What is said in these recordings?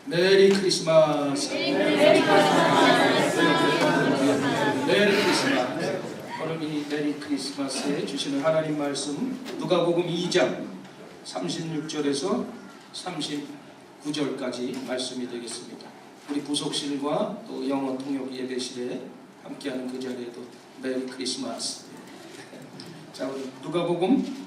메리 크리스마스. 메리 크리스마스. 오늘 이 메리 크리스마스에 주시는 하나님 말씀 누가복음 2장 36절에서 39절까지 말씀이 되겠습니다. 우리 부속실과 또 영어 통역 예배실에 함께하는 그 자리에도 메리 크리스마스. 자, 우리 누가복음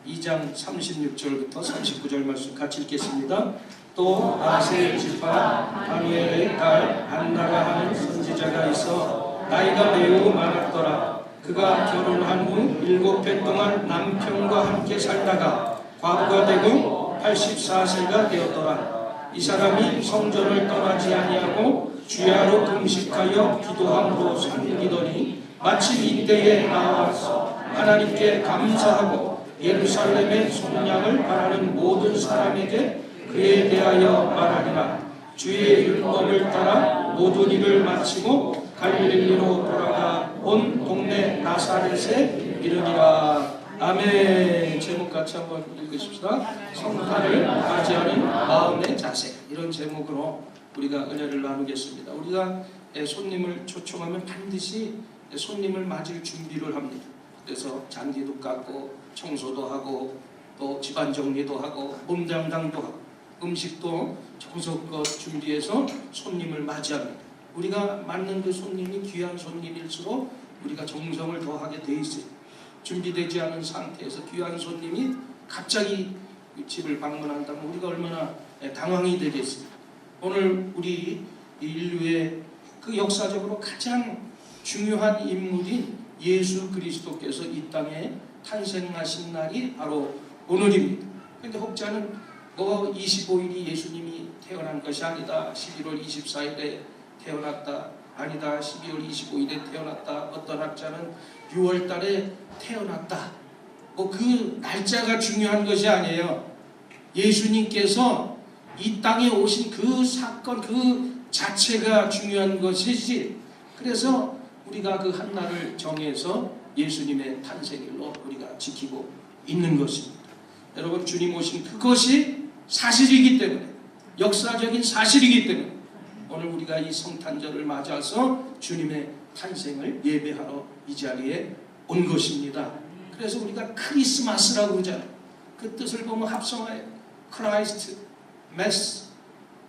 2장 36절부터 39절 말씀 같이 읽겠습니다. 또 아셀 지파 바누엘의 딸 안나가 하는 선지자가 있어 나이가 매우 많았더라. 그가 결혼한 후 7해 동안 남편과 함께 살다가 과부가 되고 84세가 되었더라. 이 사람이 성전을 떠나지 아니하고 주야로 금식하여 기도함으로 섬기더니 마침 이때에 나와서 하나님께 감사하고 예루살렘의 속량을 바라는 모든 사람에게 그에 대하여 말하니라. 주의 율법을 따라 모든 일을 마치고 갈릴리로 돌아가 온 동네 나사렛에 이르니라. 아멘. 제목 같이 한번 읽으십시다. 성탄을 맞이하는 마음의 자세. 이런 제목으로 우리가 은혜를 나누겠습니다. 우리가 손님을 초청하면 반드시 손님을 맞을 준비를 합니다. 그래서 잔디도 깎고 청소도 하고 또 집안 정리도 하고 몸담당도 하고 음식도 정성껏 준비해서 손님을 맞이합니다. 우리가 맞는 그 손님이 귀한 손님일수록 우리가 정성을 더하게 돼 있어요. 준비되지 않은 상태에서 귀한 손님이 갑자기 집을 방문한다면 우리가 얼마나 당황이 되겠습니까? 오늘 우리 인류의 그 역사적으로 가장 중요한 인물인 예수 그리스도께서 이 땅에 탄생하신 날이 바로 오늘입니다. 그런데 혹자는 25일이 예수님이 태어난 것이 아니다. 11월 24일에 태어났다. 아니다. 12월 25일에 태어났다. 어떤 학자는 6월 달에 태어났다. 그 날짜가 중요한 것이 아니에요. 예수님께서 이 땅에 오신 그 사건 그 자체가 중요한 것이지. 그래서 우리가 그 한 날을 정해서 예수님의 탄생일로 우리가 지키고 있는 것입니다. 여러분, 주님 오신 그것이 사실이기 때문에, 역사적인 사실이기 때문에 오늘 우리가 이 성탄절을 맞아서 주님의 탄생을 예배하러 이 자리에 온 것입니다. 그래서 우리가 크리스마스라고 그러잖아요. 그 뜻을 보면 합성하여 크라이스트 메스,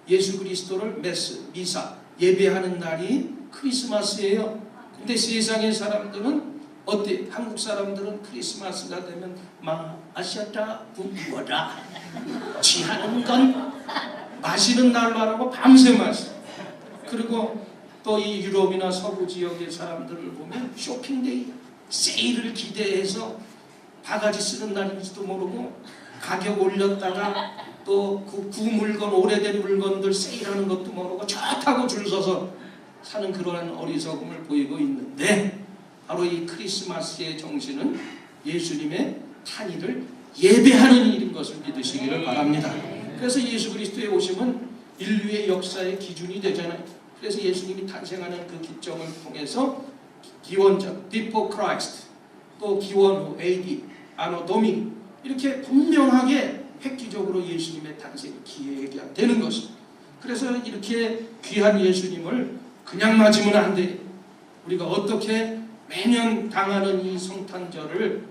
예수 그리스도를 메스, 미사, 예배하는 날이 크리스마스예요. 근데 세상의 사람들은 어때? 한국 사람들은 크리스마스가 되면 마시다 부어라 취하는 건 마시는 날만 하고 밤새 마셔. 그리고 또 이 유럽이나 서부 지역의 사람들을 보면 쇼핑데이, 세일을 기대해서 바가지 쓰는 날인지도 모르고 가격 올렸다가 또 그 구물건, 오래된 물건들 세일하는 것도 모르고 좋다고 줄 서서 사는 그러한 어리석음을 보이고 있는데, 바로 이 크리스마스의 정신은 예수님의 탄일을 예배하는 일인 것을 믿으시기를 바랍니다. 그래서 예수 그리스도의 오심은 인류의 역사의 기준이 되잖아요. 그래서 예수님이 탄생하는 그 기점을 통해서 기원전, before Christ, 또 기원 후 AD, 아노 도미니, 이렇게 분명하게 획기적으로 예수님의 탄생이 기획되는 것입니다. 그래서 이렇게 귀한 예수님을 그냥 맞으면 안 돼. 우리가 어떻게 매년 당하는 이 성탄절을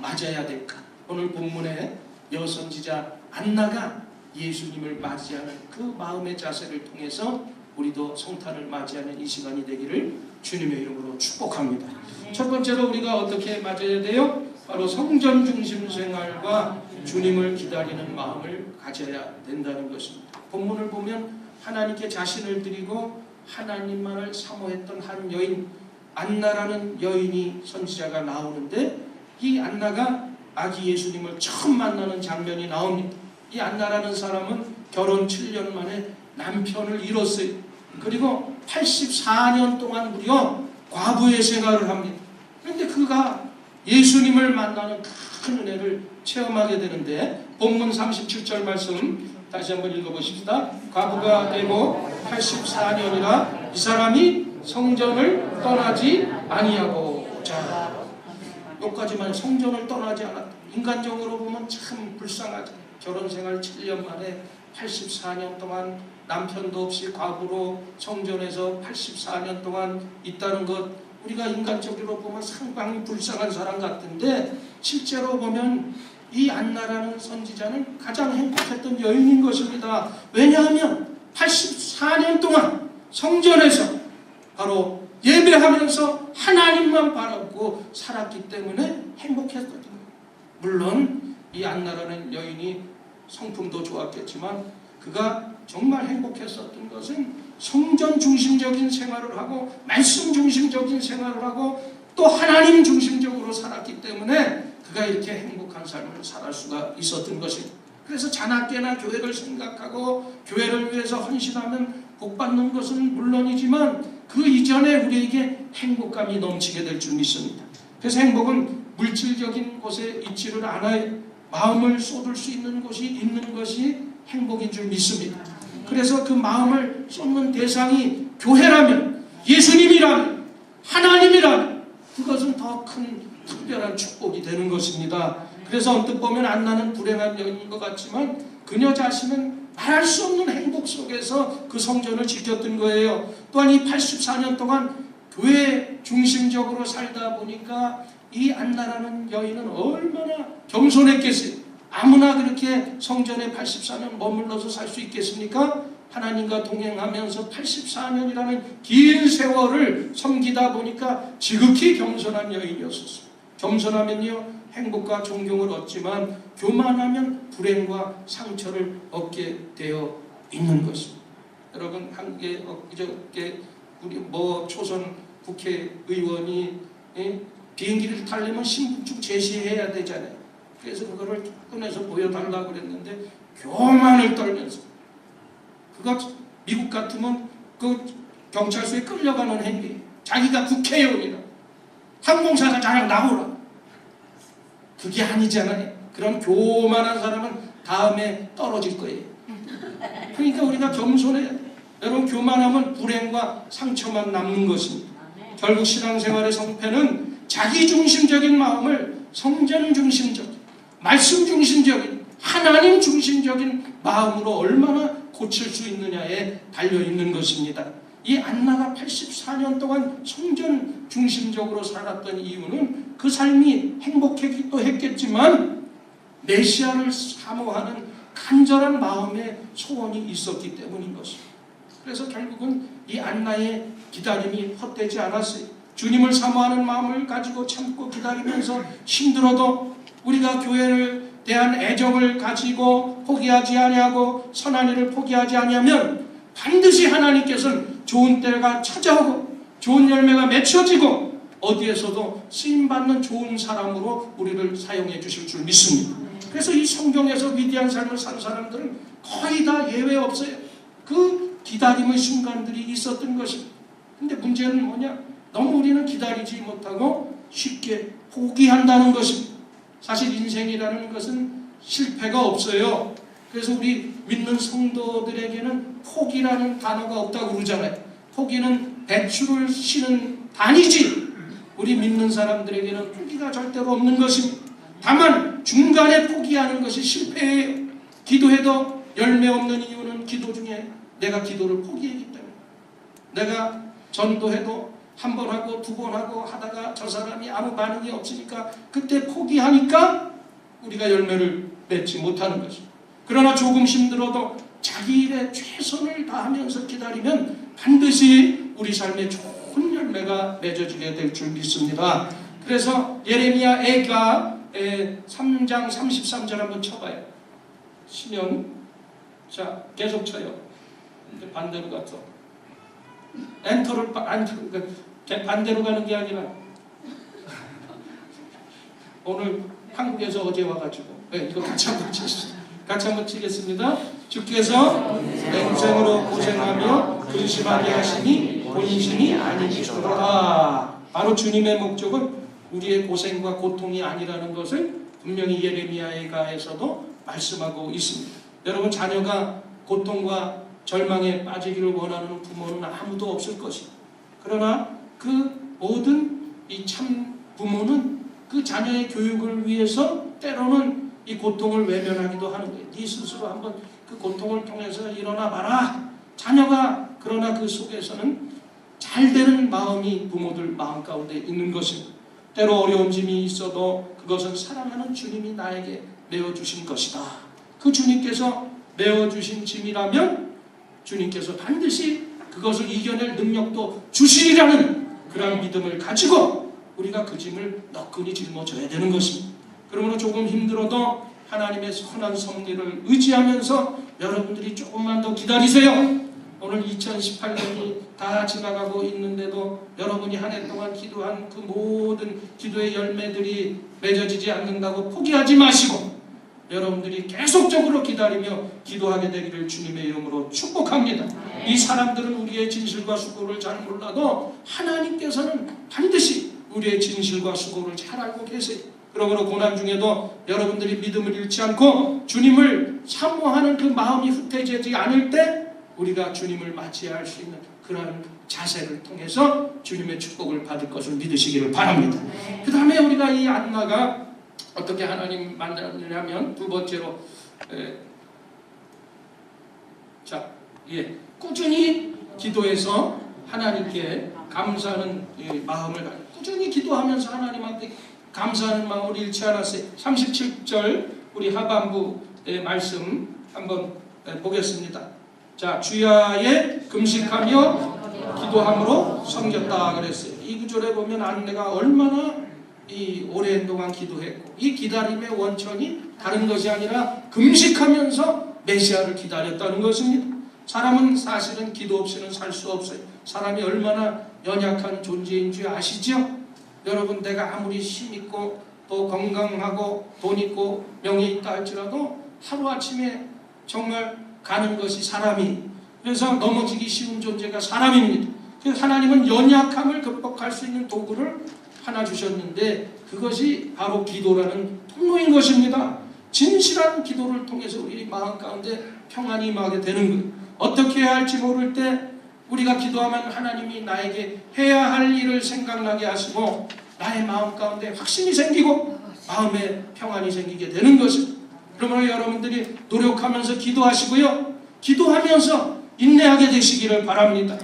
맞아야 될까? 오늘 본문에 여선지자 안나가 예수님을 맞이하는 그 마음의 자세를 통해서 우리도 성탄을 맞이하는 이 시간이 되기를 주님의 이름으로 축복합니다. 첫 번째로 우리가 어떻게 맞아야 돼요? 바로 성전 중심 생활과 주님을 기다리는 마음을 가져야 된다는 것입니다. 본문을 보면 하나님께 자신을 드리고 하나님만을 사모했던 한 여인 안나라는 여인이 선지자가 나오는데, 이 안나가 아기 예수님을 처음 만나는 장면이 나옵니다. 이 안나라는 사람은 결혼 7년 만에 남편을 잃었어요. 그리고 84년 동안 무려 과부의 생활을 합니다. 그런데 그가 예수님을 만나는 큰 은혜를 체험하게 되는데, 본문 37절 말씀 다시 한번 읽어보십시다. 과부가 되고 84년이라 이 사람이 성전을 떠나지 아니하고. 자, 여기까지만. 성전을 떠나지 않았다. 인간적으로 보면 참 불쌍하죠. 결혼생활 7년 만에 84년 동안 남편도 없이 과부로 성전에서 84년 동안 있다는 것, 우리가 인간적으로 보면 상당히 불쌍한 사람 같은데, 실제로 보면 이 안나라는 선지자는 가장 행복했던 여인인 것입니다. 왜냐하면 84년 동안 성전에서 바로 예배하면서 하나님만 바라보고 살았기 때문에 행복했던 거예요. 물론 이 안나라는 여인이 성품도 좋았겠지만 그가 정말 행복했었던 것은 성전 중심적인 생활을 하고 말씀 중심적인 생활을 하고 또 하나님 중심적으로 살았기 때문에 그가 이렇게 행복한 삶을 살 수가 있었던 것입니다. 그래서 자나깨나 교회를 생각하고 교회를 위해서 헌신하면 복받는 것은 물론이지만 그 이전에 우리에게 행복감이 넘치게 될 줄 믿습니다. 그래서 행복은 물질적인 곳에 있지를 않아요. 마음을 쏟을 수 있는 곳이 있는 것이 행복인 줄 믿습니다. 그래서 그 마음을 쏟는 대상이 교회라면, 예수님이라면, 하나님이라면 그것은 더 큰 특별한 축복이 되는 것입니다. 그래서 언뜻 보면 안나는 불행한 여인인 것 같지만 그녀 자신은 말할 수 없는 행복 속에서 그 성전을 지켰던 거예요. 또한 이 84년 동안 교회 중심적으로 살다 보니까 이 안나라는 여인은 얼마나 겸손했겠어요. 아무나 그렇게 성전에 84년 머물러서 살 수 있겠습니까? 하나님과 동행하면서 84년이라는 긴 세월을 섬기다 보니까 지극히 겸손한 여인이었었어요. 겸손하면요 행복과 존경을 얻지만 교만하면 불행과 상처를 얻게 되어 있는 것입니다. 여러분, 한국에 엊그저께 우리 초선 국회의원이 비행기를 타려면 신분증 제시해야 되잖아요. 그래서 그거를 꺼내서 보여달라고 그랬는데 교만을 떨면서, 그가 미국 같으면 그 경찰서에 끌려가는 행위, 자기가 국회의원이라 항공사가 자랑 나오라, 그게 아니잖아요. 그런 교만한 사람은 다음에 떨어질 거예요. 그러니까 우리가 겸손해야 돼요. 여러분, 교만하면 불행과 상처만 남는 것입니다. 결국 신앙생활의 성패는 자기중심적인 마음을 성전 중심적인, 말씀 중심적인, 하나님 중심적인 마음으로 얼마나 고칠 수 있느냐에 달려있는 것입니다. 이 안나가 84년 동안 성전 중심적으로 살았던 이유는 그 삶이 행복했기도 했겠지만 메시아를 사모하는 간절한 마음의 소원이 있었기 때문인 것입니다. 그래서 결국은 이 안나의 기다림이 헛되지 않았어요. 주님을 사모하는 마음을 가지고 참고 기다리면서 힘들어도 우리가 교회를 대한 애정을 가지고 포기하지 아니하고 선한 일을 포기하지 아니하면 반드시 하나님께서는 좋은 때가 찾아오고 좋은 열매가 맺혀지고 어디에서도 쓰임받는 좋은 사람으로 우리를 사용해 주실 줄 믿습니다. 그래서 이 성경에서 위대한 삶을 산 사람들은 거의 다 예외 없어요. 그 기다림의 순간들이 있었던 것입니다. 근데 문제는 뭐냐? 너무 우리는 기다리지 못하고 쉽게 포기한다는 것입니다. 사실 인생이라는 것은 실패가 없어요. 그래서 우리 믿는 성도들에게는 포기라는 단어가 없다고 그러잖아요. 포기는 배추를 씨는 단위지 우리 믿는 사람들에게는 포기가 절대로 없는 것입니다. 다만 중간에 포기하는 것이 실패예요. 기도해도 열매 없는 이유는 기도 중에 내가 기도를 포기했기 때문에, 내가 전도해도 한 번 하고 두 번 하고 하다가 저 사람이 아무 반응이 없으니까 그때 포기하니까 우리가 열매를 맺지 못하는 것입니다. 그러나 조금 힘들어도 자기 일에 최선을 다하면서 기다리면 반드시 우리 삶에 좋은 열매가 맺어지게 될 줄 믿습니다. 그래서 예레미야 애가 3장 33절 한번 쳐봐요. 시면, 자 계속 쳐요. 근데 반대로 가서 엔터를 반대로 가는 게 아니라 오늘 한국에서 어제 와가지고 이거 같이 한번 치겠습니다. 같이 한번 치겠습니다. 주께서 맹생으로 고생하며 근심하게 하시니 본심이 아니시로다. 바로 주님의 목적은 우리의 고생과 고통이 아니라는 것을 분명히 예레미야에서도 말씀하고 있습니다. 여러분, 자녀가 고통과 절망에 빠지기를 원하는 부모는 아무도 없을 것입니다. 그러나 그 모든 이 참 부모는 그 자녀의 교육을 위해서 때로는 이 고통을 외면하기도 하는 거예요. 네 스스로 한번 그 고통을 통해서 일어나 봐라. 자녀가 그러나 그 속에서는 잘 되는 마음이 부모들 마음 가운데 있는 것입니다. 때로 어려운 짐이 있어도 그것은 사랑하는 주님이 나에게 내어주신 것이다. 그 주님께서 내어주신 짐이라면 주님께서 반드시 그것을 이겨낼 능력도 주시리라는 그런 믿음을 가지고 우리가 그 짐을 너끈히 짊어져야 되는 것입니다. 그러므로 조금 힘들어도 하나님의 선한 섭리를 의지하면서 여러분들이 조금만 더 기다리세요. 오늘 2018년이 다 지나가고 있는데도 여러분이 한 해 동안 기도한 그 모든 기도의 열매들이 맺어지지 않는다고 포기하지 마시고 여러분들이 계속적으로 기다리며 기도하게 되기를 주님의 이름으로 축복합니다. 이 사람들은 우리의 진실과 수고를 잘 몰라도 하나님께서는 반드시 우리의 진실과 수고를 잘 알고 계세요. 그러므로 고난 중에도 여러분들이 믿음을 잃지 않고 주님을 사모하는 그 마음이 후퇴되지 않을 때 우리가 주님을 맞이할 수 있는 그런 자세를 통해서 주님의 축복을 받을 것을 믿으시기를 바랍니다. 그 다음에 우리가 이 안나가 어떻게 하나님 만나느냐면 두 번째로 꾸준히 기도해서 하나님께 감사하는 마음을 가지고 꾸준히 기도하면서 하나님한테 감사하는 마음을 잃지 않았어요. 37절 우리 하반부의 말씀 한번 보겠습니다. 자, 주야에 금식하며 기도함으로 섬겼다 그랬어요. 이 구절에 보면 안내가 얼마나 오랜 동안 기도했고 이 기다림의 원천이 다른 것이 아니라 금식하면서 메시아를 기다렸다는 것입니다. 사람은 사실은 기도 없이는 살 수 없어요. 사람이 얼마나 연약한 존재인 줄 아시죠? 여러분, 내가 아무리 힘있고 또 건강하고 돈 있고 명예 있다 할지라도 하루아침에 정말 가는 것이 사람이, 그래서 넘어지기 쉬운 존재가 사람입니다. 그래서 하나님은 연약함을 극복할 수 있는 도구를 하나 주셨는데 그것이 바로 기도라는 통로인 것입니다. 진실한 기도를 통해서 우리 마음 가운데 평안이 임하게 되는 거예요. 어떻게 해야 할지 모를 때 우리가 기도하면 하나님이 나에게 해야 할 일을 생각나게 하시고 나의 마음 가운데 확신이 생기고 마음에 평안이 생기게 되는 것입니다. 그러므로 여러분들이 노력하면서 기도하시고요. 기도하면서 인내하게 되시기를 바랍니다.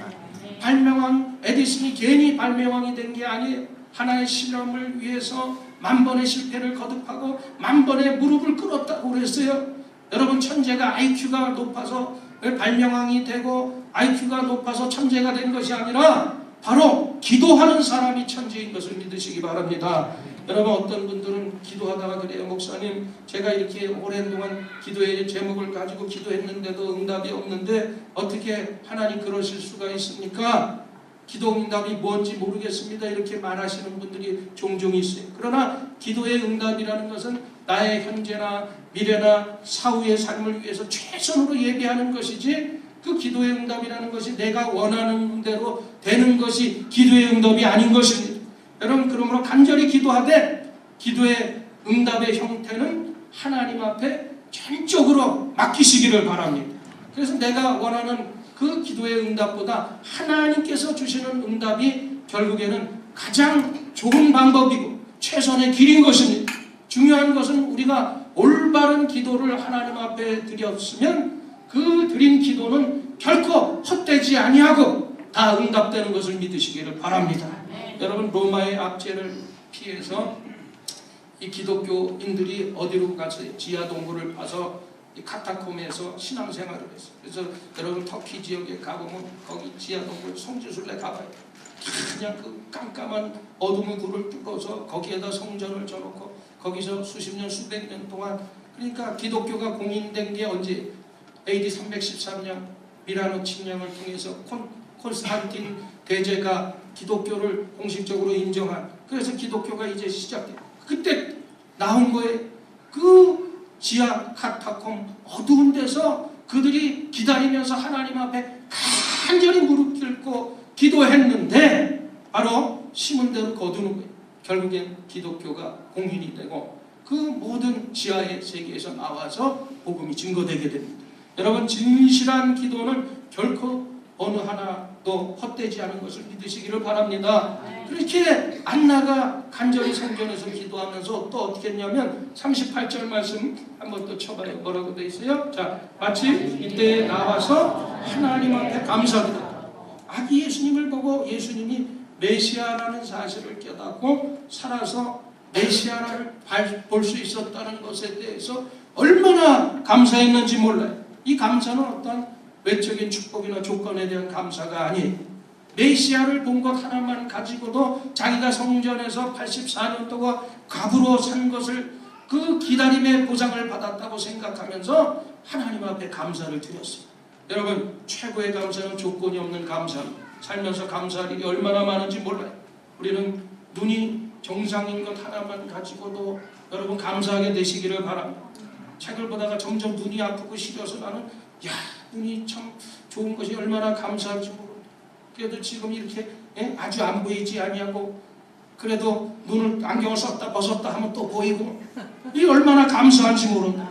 발명왕 에디슨이 괜히 발명왕이 된 게 아니에요. 하나의 실험을 위해서 만번의 실패를 거듭하고 만번의 무릎을 꿇었다고 그랬어요. 여러분, 천재가 IQ가 높아서 발명왕이 되고 IQ가 높아서 천재가 된 것이 아니라 바로 기도하는 사람이 천재인 것을 믿으시기 바랍니다. 여러분, 어떤 분들은 기도하다가 그래요. 목사님, 제가 이렇게 오랜 동안 기도의 제목을 가지고 기도했는데도 응답이 없는데 어떻게 하나님 그러실 수가 있습니까? 기도 응답이 뭔지 모르겠습니다. 이렇게 말하시는 분들이 종종 있어요. 그러나 기도의 응답이라는 것은 나의 현재나 미래나 사후의 삶을 위해서 최선으로 예배하는 것이지 그 기도의 응답이라는 것이 내가 원하는 대로 되는 것이 기도의 응답이 아닌 것입니다. 여러분, 그러므로 간절히 기도하되 기도의 응답의 형태는 하나님 앞에 전적으로 맡기시기를 바랍니다. 그래서 내가 원하는 그 기도의 응답보다 하나님께서 주시는 응답이 결국에는 가장 좋은 방법이고 최선의 길인 것입니다. 중요한 것은 우리가 올바른 기도를 하나님 앞에 드렸으면 그 드린 기도는 결코 헛되지 아니하고 다 응답되는 것을 믿으시기를 바랍니다. 여러분, 로마의 압제를 피해서 이 기독교인들이 어디로 가서 지하 동굴을 파서 이 카타콤에서 신앙생활을 했어요. 그래서 여러분 터키 지역에 가보면 거기 지하 동굴 성지순례 가봐요. 그냥 그 깜깜한 어둠의 굴을 뚫어서 거기에다 성전을 져놓고 거기서 수십 년 수백 년 동안, 그러니까 기독교가 공인된 게 언제? AD 313년 미라노 침략을 통해서 콘스탄틴 대제가 기독교를 공식적으로 인정한, 그래서 기독교가 이제 시작돼요. 그때 나온 거예요. 그 지하 카타콤 어두운 데서 그들이 기다리면서 하나님 앞에 간절히 무릎 꿇고 기도했는데 바로 심은 대로 거두는 거예요. 결국엔 기독교가 공인이 되고 그 모든 지하의 세계에서 나와서 복음이 증거되게 됩니다. 여러분, 진실한 기도는 결코 어느 하나도 헛되지 않은 것을 믿으시기를 바랍니다. 그렇게 안나가 간절히 성전에서 기도하면서 또 어떻게 했냐면 38절 말씀 한번 또 쳐봐요. 뭐라고 돼 있어요? 자, 마치 이때 나와서 하나님 앞에 감사드렸다. 아기 예수님을 보고 예수님이 메시아라는 사실을 깨닫고 살아서 메시아를 볼 수 있었다는 것에 대해서 얼마나 감사했는지 몰라요. 이 감사는 어떤 외적인 축복이나 조건에 대한 감사가 아니에요. 메시아를 본 것 하나만 가지고도 자기가 성전에서 84년 동안 갑으로 산 것을 그 기다림의 보상을 받았다고 생각하면서 하나님 앞에 감사를 드렸어요. 여러분, 최고의 감사는 조건이 없는 감사입니다. 살면서 감사할 일이 얼마나 많은지 몰라요. 우리는 눈이 정상인 것 하나만 가지고도 여러분 감사하게 되시기를 바랍니다. 책을 보다가 점점 눈이 아프고 시려서 나는 눈이 참 좋은 것이 얼마나 감사한지 모르겠다. 그래도 지금 이렇게 아주 안 보이지 아니하고 그래도 눈을 안경을 썼다 벗었다 하면 또 보이고 이 얼마나 감사한지 모른다.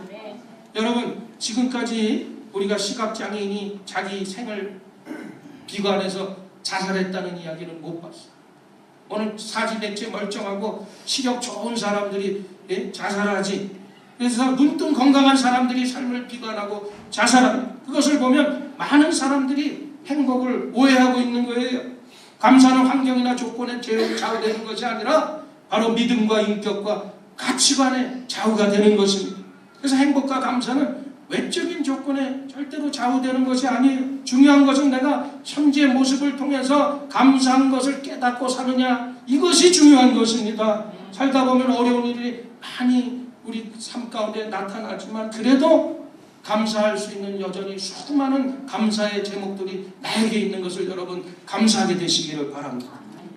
여러분, 지금까지 우리가 시각장애인이 자기 생을 비관해서 자살했다는 이야기는 못 봤어요. 오늘 사지백제 멀쩡하고 시력 좋은 사람들이 자살하지. 그래서 눈뜬 건강한 사람들이 삶을 비관하고 자살합니다. 그것을 보면 많은 사람들이 행복을 오해하고 있는 거예요. 감사는 환경이나 조건에 좌우되는 것이 아니라 바로 믿음과 인격과 가치관에 좌우가 되는 것입니다. 그래서 행복과 감사는 외적인 조건에 절대로 좌우되는 것이 아니에요. 중요한 것은 내가 현재 모습을 통해서 감사한 것을 깨닫고 사느냐, 이것이 중요한 것입니다. 살다 보면 어려운 일이 많이 우리 삶 가운데 나타나지만 그래도 감사할 수 있는 여전히 수많은 감사의 제목들이 나에게 있는 것을 여러분 감사하게 되시기를 바랍니다.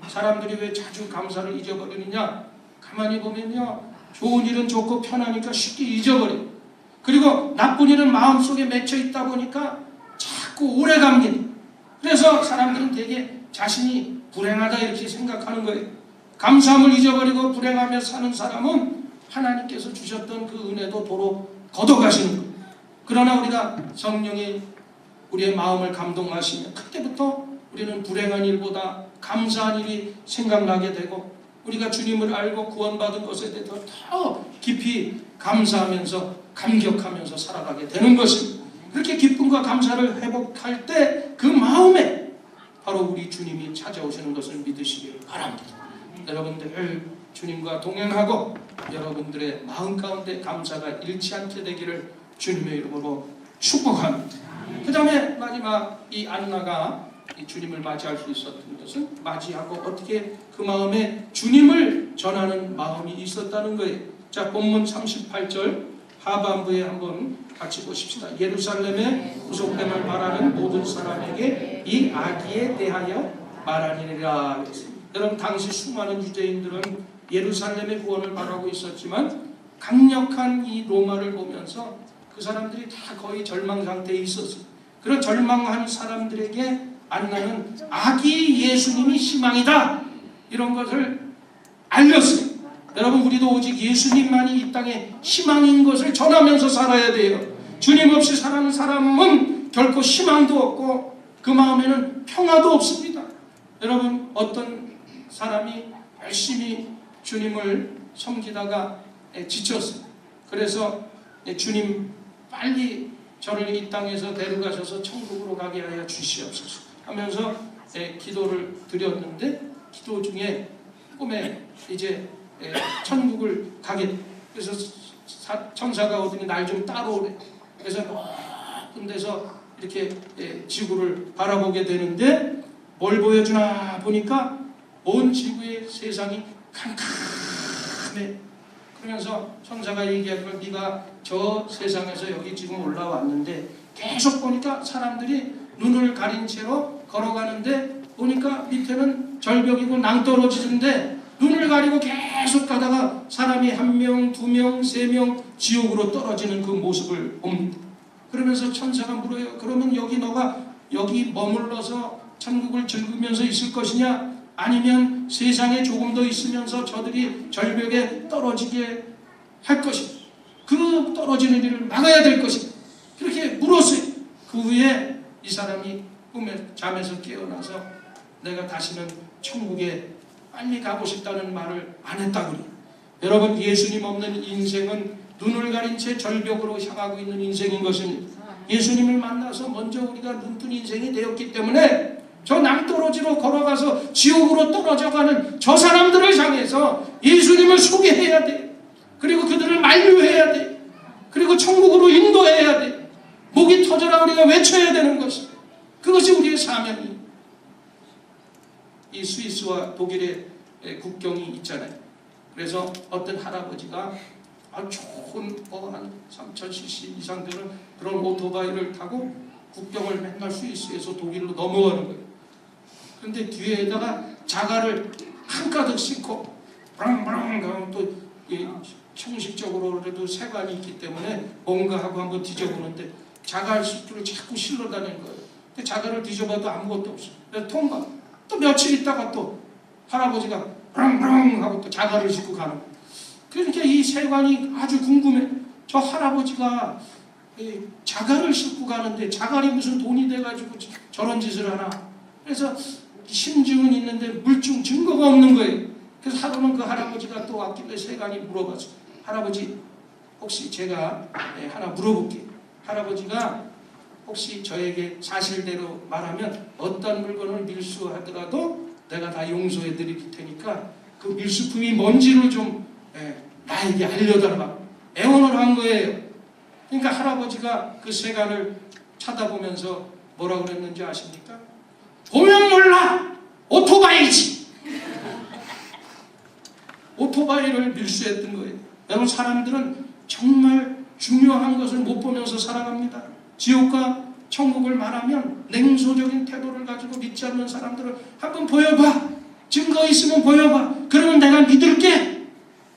사람들이 왜 자주 감사를 잊어버리느냐? 가만히 보면요, 좋은 일은 좋고 편하니까 쉽게 잊어버려요. 그리고 나쁜 일은 마음속에 맺혀 있다 보니까 자꾸 오래 갑니다. 그래서 사람들은 되게 자신이 불행하다 이렇게 생각하는 거예요. 감사함을 잊어버리고 불행하며 사는 사람은 하나님께서 주셨던 그 은혜도 도로 걷어가시는 거예요. 그러나 우리가 성령이 우리의 마음을 감동하시면 그때부터 우리는 불행한 일보다 감사한 일이 생각나게 되고 우리가 주님을 알고 구원받은 것에 대해서 더 깊이 감사하면서 감격하면서 살아가게 되는 것입니다. 그렇게 기쁨과 감사를 회복할 때 그 마음에 바로 우리 주님이 찾아오시는 것을 믿으시기를 바랍니다. 여러분들 주님과 동행하고 여러분들의 마음 가운데 감사가 잃지 않게 되기를 주님의 이름으로 축복합니다. 그 다음에 마지막 이 안나가 이 주님을 맞이할 수 있었던 것은 맞이하고 어떻게 그 마음에 주님을 전하는 마음이 있었다는 거예요. 자, 본문 38절 하반부에 한번 같이 보십시다. 예루살렘에 구속됨을 바라는 모든 사람에게 이 아기에 대하여 말하니라. 여러분, 당시 수많은 유대인들은 예루살렘의 구원을 바라고 있었지만 강력한 이 로마를 보면서 그 사람들이 다 거의 절망 상태에 있었어요. 그런 절망한 사람들에게 안나는 아기 예수님이 희망이다, 이런 것을 알렸어요. 여러분, 우리도 오직 예수님만이 이 땅에 희망인 것을 전하면서 살아야 돼요. 주님 없이 사는 사람은 결코 희망도 없고 그 마음에는 평화도 없습니다. 여러분, 어떤 사람이 열심히 주님을 섬기다가 지쳤어요. 그래서 주님 빨리 저를 이 땅에서 데려가셔서 천국으로 가게 하여 주시옵소서 하면서 기도를 드렸는데 기도 중에 꿈에 이제 천국을 가게, 그래서 천사가 어디 날 좀 따라오래. 그래서 높은 데서 이렇게 지구를 바라보게 되는데 뭘 보여주나 보니까 온 지구의 세상이 캄캄해. 그러면서 천사가 얘기하기를 네가 저 세상에서 여기 지금 올라왔는데 계속 보니까 사람들이 눈을 가린 채로 걸어가는데 보니까 밑에는 절벽이고 낭떠러지인데 눈을 가리고 계속 가다가 사람이 1명, 2명, 3명 지옥으로 떨어지는 그 모습을 봅니다. 그러면서 천사가 물어요. 그러면 너가 여기 머물러서 천국을 즐기면서 있을 것이냐? 아니면 세상에 조금 더 있으면서 저들이 절벽에 떨어지게 할 것이냐? 그 떨어지는 일을 막아야 될 것이냐? 그렇게 물었어요. 그 후에 이 사람이 잠에서 깨어나서 내가 다시는 천국에 빨리 가고 싶다는 말을 안 했다고 그래요. 여러분, 예수님 없는 인생은 눈을 가린 채 절벽으로 향하고 있는 인생인 것입니다. 예수님을 만나서 먼저 우리가 눈뜬 인생이 되었기 때문에 저 낭떠러지로 걸어가서 지옥으로 떨어져가는 저 사람들을 향해서 예수님을 소개해야 돼. 그리고 그들을 만류해야 돼. 그리고 천국으로 인도해야 돼. 목이 터져라 우리가 외쳐야 되는 것이. 그것이 우리의 사명이에요. 이 스위스와 독일의 국경이 있잖아요. 그래서 어떤 할아버지가 좋은 한 3000cc 이상 되는 그런 오토바이를 타고 국경을 맨날 스위스에서 독일로 넘어가는 거예요. 그런데 뒤에다가 자갈을 한가득 싣고 브랑브랑 가면 또 형식적으로 그래도 세관이 있기 때문에 뭔가 하고 한번 뒤져보는데 자갈 싣기를 자꾸 실러 다니는 거예요. 근데 자갈을 뒤져봐도 아무것도 없어요. 그래서 통과. 또 며칠 있다가 또 할아버지가 브랑브랑 하고 또 자갈을 싣고 가는 거예요. 그러니까 이 세관이 아주 궁금해. 저 할아버지가 자갈을 싣고 가는데 자갈이 무슨 돈이 돼가지고 저런 짓을 하나. 그래서 심증은 있는데 물증 증거가 없는 거예요. 그래서 하루는 그 할아버지가 또 왔길래 세관이 물어봤어. 할아버지, 혹시 제가 하나 물어볼게요. 할아버지가 혹시 저에게 사실대로 말하면 어떤 물건을 밀수하더라도 내가 다 용서해 드릴 테니까 그 밀수품이 뭔지를 좀 나에게 알려달라 애원을 한 거예요. 그러니까 할아버지가 그 세간을 쳐다보면서 뭐라고 그랬는지 아십니까? 보면 몰라! 오토바이지! 오토바이를 밀수했던 거예요. 여러분, 사람들은 정말 중요한 것을 못 보면서 살아갑니다. 지옥과 천국을 말하면 냉소적인 태도를 가지고 믿지 않는 사람들을 한번 보여봐. 증거 있으면 보여봐. 그러면 내가 믿을게.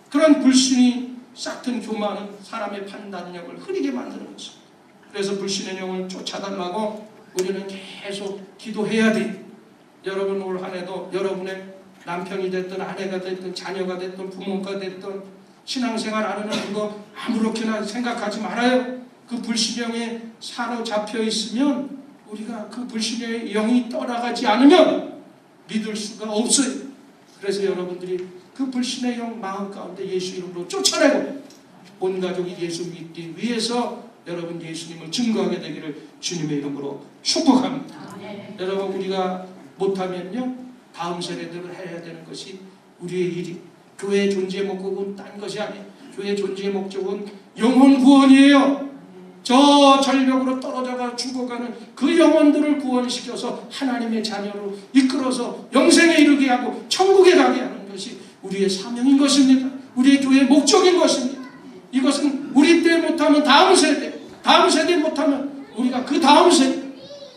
그런 불신이 싹튼 교만은 사람의 판단력을 흐리게 만드는 것입니다. 그래서 불신의 영을 쫓아달라고 우리는 계속 기도해야 돼. 여러분, 올 한 해도 여러분의 남편이 됐든 아내가 됐든 자녀가 됐든 부모가 됐든 신앙생활 안 하는 거 아무렇게나 생각하지 말아요. 그 불신의 영에 사로잡혀 있으면 우리가 그 불신의 영이 떠나가지 않으면 믿을 수가 없어요. 그래서 여러분들이 그 불신의 영 마음 가운데 예수 이름으로 쫓아내고 온 가족이 예수 믿기 위해서 여러분 예수님을 증거하게 되기를 주님의 이름으로 축복합니다. 여러분, 우리가 못하면요 다음 세대들을 해야 되는 것이 우리의 일이. 교회의 존재의 목적은 딴 것이 아니에요. 교회의 존재의 목적은 영혼 구원이에요. 저 절벽으로 떨어져가 죽어가는 그 영혼들을 구원시켜서 하나님의 자녀로 이끌어서 영생에 이르게 하고 천국에 가게 하는 것이 우리의 사명인 것입니다. 우리의 교회의 목적인 것입니다. 이것은 우리 때 못하면 다음 세대 못하면 우리가 그 다음 세대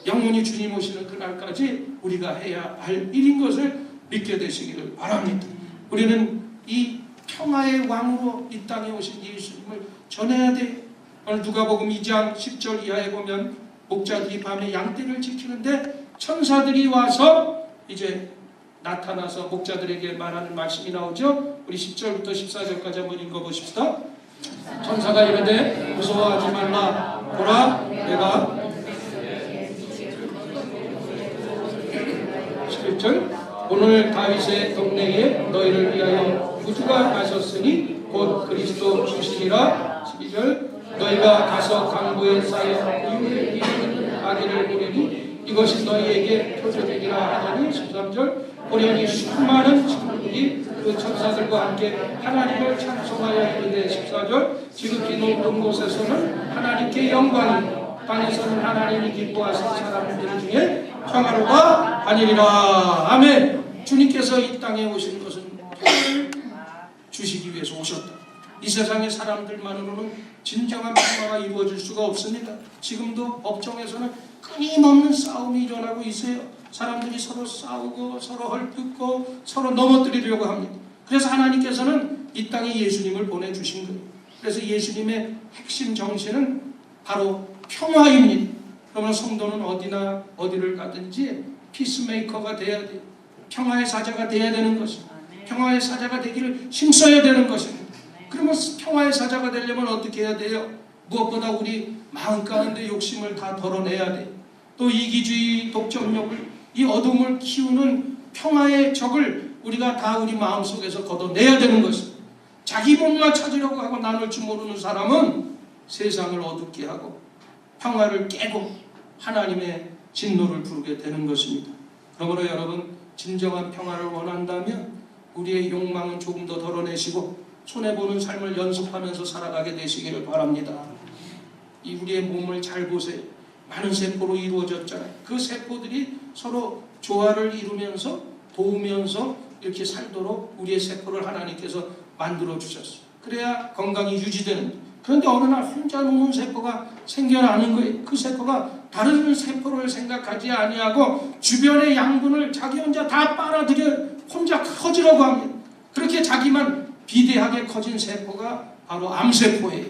영원히 주님 오시는 그날까지 우리가 해야 할 일인 것을 믿게 되시기를 바랍니다. 우리는 이 평화의 왕으로 이 땅에 오신 예수님을 전해야 돼. 오늘 누가복음 2장 10절 이하에 보면 목자들이 밤에 양떼를 지키는데 천사들이 와서 이제 나타나서 목자들에게 말하는 말씀이 나오죠. 우리 10절부터 14절까지 한번 읽어보십시다. 천사가 이르되 무서워하지 말라. 보라, 내가 11절 오늘 다윗의 동네에 너희를 위하여 구주가 가셨으니 곧 그리스도 주시니라. 12절 너희가 가서 강보에 쌓여 이유를 이루는 아기를 보려니 이것이 너희에게 표적이라 하더니 13절 호련히 수많은 친구들이 그 천사들과 함께 하나님을 찬송하여 이르되 14절 지극히 높은 곳에서는 하나님께 영광이 땅에서는 하나님이 기뻐하신 사람들 중에 평화로가 아니리라. 아멘. 주님께서 이 땅에 오신 것은 평화를 주시기 위해서 오셨다. 이 세상의 사람들만으로는 진정한 평화가 이루어질 수가 없습니다. 지금도 법정에서는 끊임없는 싸움이 일어나고 있어요. 사람들이 서로 싸우고 서로 헐뜯고 서로 넘어뜨리려고 합니다. 그래서 하나님께서는 이 땅에 예수님을 보내주신 거예요. 그래서 예수님의 핵심 정신은 바로 평화입니다. 그러면 성도는 어디를 가든지 피스메이커가 돼야 돼요. 평화의 사자가 돼야 되는 것입니다. 평화의 사자가 되기를 힘써야 되는 것입니다. 그러면 평화의 사자가 되려면 어떻게 해야 돼요? 무엇보다 우리 마음 가운데 욕심을 다 덜어내야 돼요. 또 이기주의, 독점욕을, 이 어둠을 키우는 평화의 적을 우리가 다 우리 마음속에서 걷어내야 되는 것입니다. 자기 몸만 찾으려고 하고 나눌 줄 모르는 사람은 세상을 어둡게 하고 평화를 깨고 하나님의 진노를 부르게 되는 것입니다. 그러므로 여러분, 진정한 평화를 원한다면 우리의 욕망은 조금 더 덜어내시고 손해보는 삶을 연습하면서 살아가게 되시기를 바랍니다. 이 우리의 몸을 잘 보세요. 많은 세포로 이루어졌잖아요. 그 세포들이 서로 조화를 이루면서 도우면서 이렇게 살도록 우리의 세포를 하나님께서 만들어 주셨어요. 그래야 건강이 유지되는. 그런데 어느 날 혼자 노는 세포가 생겨나는 거예요. 그 세포가 다른 세포를 생각하지 아니하고 주변의 양분을 자기 혼자 다 빨아들여 혼자 커지려고 합니다. 그렇게 자기만 비대하게 커진 세포가 바로 암세포예요.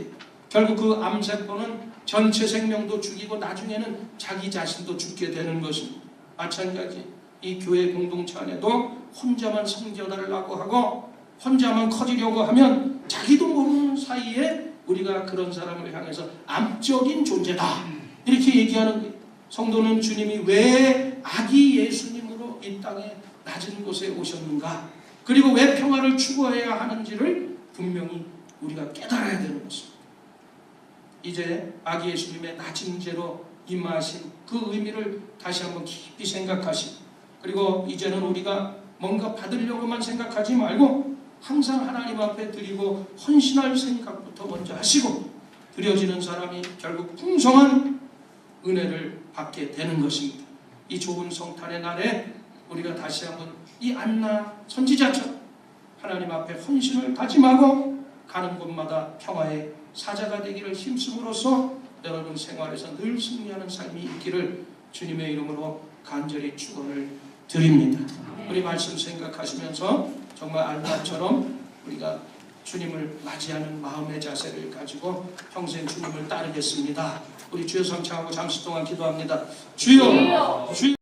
결국 그 암세포는 전체 생명도 죽이고 나중에는 자기 자신도 죽게 되는 것입니다. 마찬가지 이 교회 공동체 안에도 혼자만 섬겨달라고 하고 혼자만 커지려고 하면 자기도 모르는 사이에 우리가 그런 사람을 향해서 암적인 존재다 이렇게 얘기하는 거예요. 성도는 주님이 왜 아기 예수님으로 이 땅에 낮은 곳에 오셨는가, 그리고 왜 평화를 추구해야 하는지를 분명히 우리가 깨달아야 되는 것입니다. 이제 아기 예수님의 낮은 죄로 임하신 그 의미를 다시 한번 깊이 생각하시고, 그리고 이제는 우리가 뭔가 받으려고만 생각하지 말고 항상 하나님 앞에 드리고 헌신할 생각부터 먼저 하시고, 드려지는 사람이 결국 풍성한 은혜를 받게 되는 것입니다. 이 좋은 성탄의 날에 우리가 다시 한번 이 안나 선지자처럼 하나님 앞에 헌신을 다짐하고 가는 곳마다 평화의 사자가 되기를 힘쓰므로써 여러분 생활에서 늘 승리하는 삶이 있기를 주님의 이름으로 간절히 축원을 드립니다. 우리 말씀 생각하시면서 정말 안나처럼 우리가 주님을 맞이하는 마음의 자세를 가지고 평생 주님을 따르겠습니다. 우리 주여 성창하고 잠시 동안 기도합니다. 주여, 주여.